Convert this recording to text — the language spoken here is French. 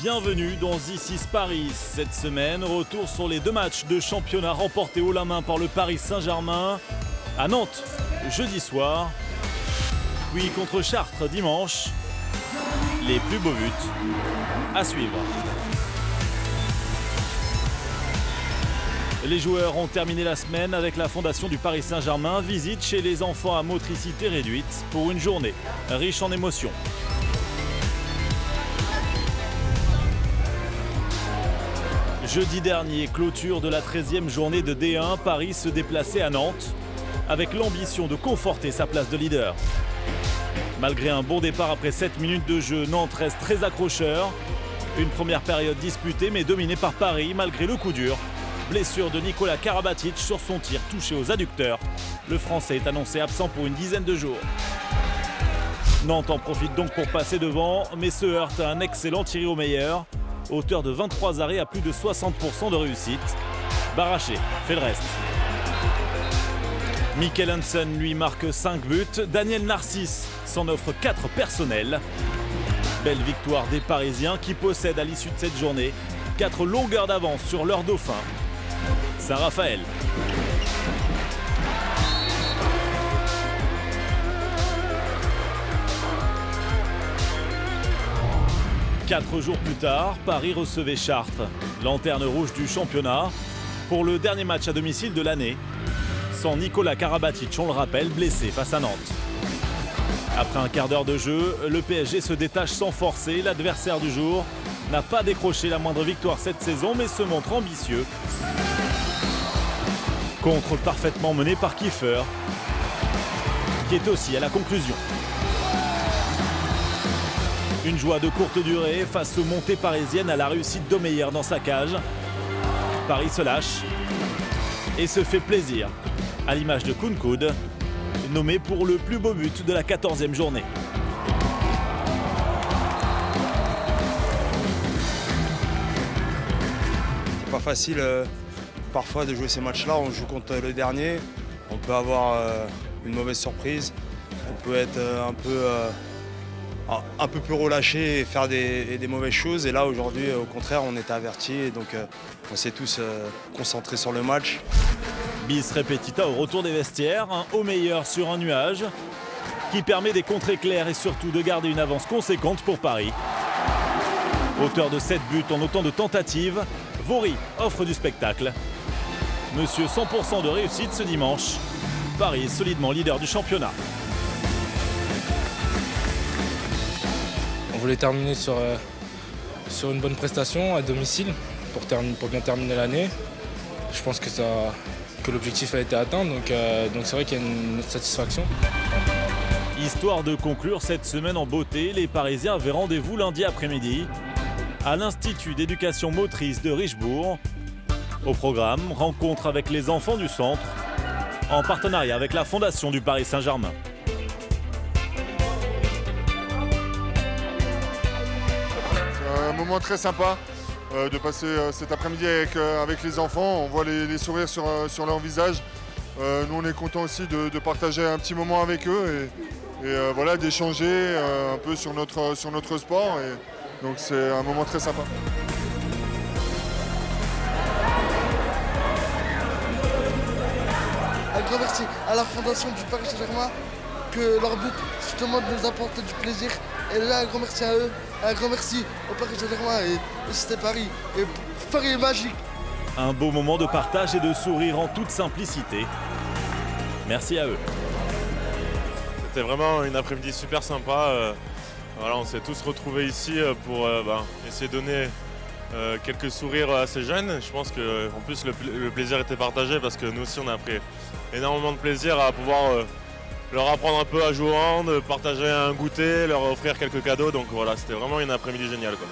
bienvenue dans This is Paris. Cette semaine, retour sur les 2 matchs de championnat remportés haut la main par le Paris Saint-Germain à Nantes jeudi soir, puis contre Chartres dimanche. Les plus beaux buts à suivre. Les joueurs ont terminé la semaine avec la fondation du Paris Saint-Germain, visite chez les enfants à motricité réduite pour une journée riche en émotions. Jeudi dernier, clôture de la 13e journée de D1, Paris se déplaçait à Nantes avec l'ambition de conforter sa place de leader. Malgré un bon départ après 7 minutes de jeu, Nantes reste très accrocheur. Une première période disputée mais dominée par Paris malgré le coup dur. Blessure de Nikola Karabatic sur son tir touché aux adducteurs. Le Français est annoncé absent pour une dizaine de jours. Nantes en profite donc pour passer devant, mais se heurte à un excellent Thierry Omeyer, auteur de 23 arrêts à plus de 60% de réussite. Baraché fait le reste. Mikkel Hansen lui marque 5 buts, Daniel Narcisse s'en offre 4 personnels. Belle victoire des Parisiens qui possèdent à l'issue de cette journée 4 longueurs d'avance sur leur dauphin, Saint-Raphaël. Quatre jours plus tard, Paris recevait Chartres, lanterne rouge du championnat, pour le dernier match à domicile de l'année, sans Nikola Karabatic, on le rappelle, blessé face à Nantes. Après un quart d'heure de jeu, le PSG se détache sans forcer. L'adversaire du jour n'a pas décroché la moindre victoire cette saison, mais se montre ambitieux. Contre parfaitement mené par Kiefer, qui est aussi à la conclusion. Une joie de courte durée face aux montées parisiennes à la réussite d'Omeyer dans sa cage. Paris se lâche et se fait plaisir, à l'image de Kounkoud, nommé pour le plus beau but de la 14e journée. C'est pas facile parfois de jouer ces matchs-là. On joue contre le dernier, on peut avoir une mauvaise surprise, on peut être un peu plus relâché et faire des mauvaises choses. Et là aujourd'hui au contraire on était avertis et donc on s'est tous concentrés sur le match. Bis repetita au retour des vestiaires, un Omeyer sur un nuage qui permet des contrées claires et surtout de garder une avance conséquente pour Paris. Auteur de 7 buts en autant de tentatives, Vaury offre du spectacle. Monsieur 100% de réussite ce dimanche. Paris est solidement leader du championnat. On voulait terminer sur une bonne prestation à domicile pour bien terminer l'année. Je pense que l'objectif a été atteint, donc c'est vrai qu'il y a une satisfaction. Histoire de conclure cette semaine en beauté, les Parisiens avaient rendez-vous lundi après-midi à l'Institut d'éducation motrice de Richebourg. Au programme, rencontre avec les enfants du centre, en partenariat avec la fondation du Paris Saint-Germain. C'est un moment très sympa de passer cet après-midi avec les enfants. On voit les sourires sur leur visage. Nous, on est contents aussi de partager un petit moment avec eux et voilà, d'échanger un peu sur notre sport. Et donc, c'est un moment très sympa. Un grand merci à la fondation du Paris Saint-Germain, que leur but, justement, de nous apporter du plaisir. Et là, un grand merci à eux, un grand merci au Paris Saint-Germain et c'était Paris. Et Paris est magique. Un beau moment de partage et de sourire en toute simplicité. Merci à eux. C'était vraiment une après-midi super sympa. Voilà, on s'est tous retrouvés ici pour essayer de donner quelques sourires à ces jeunes. Je pense qu'en plus le plaisir était partagé parce que nous aussi on a pris énormément de plaisir à pouvoir leur apprendre un peu à jouer au hand, partager un goûter, leur offrir quelques cadeaux. Donc voilà, c'était vraiment une après-midi géniale, quoi.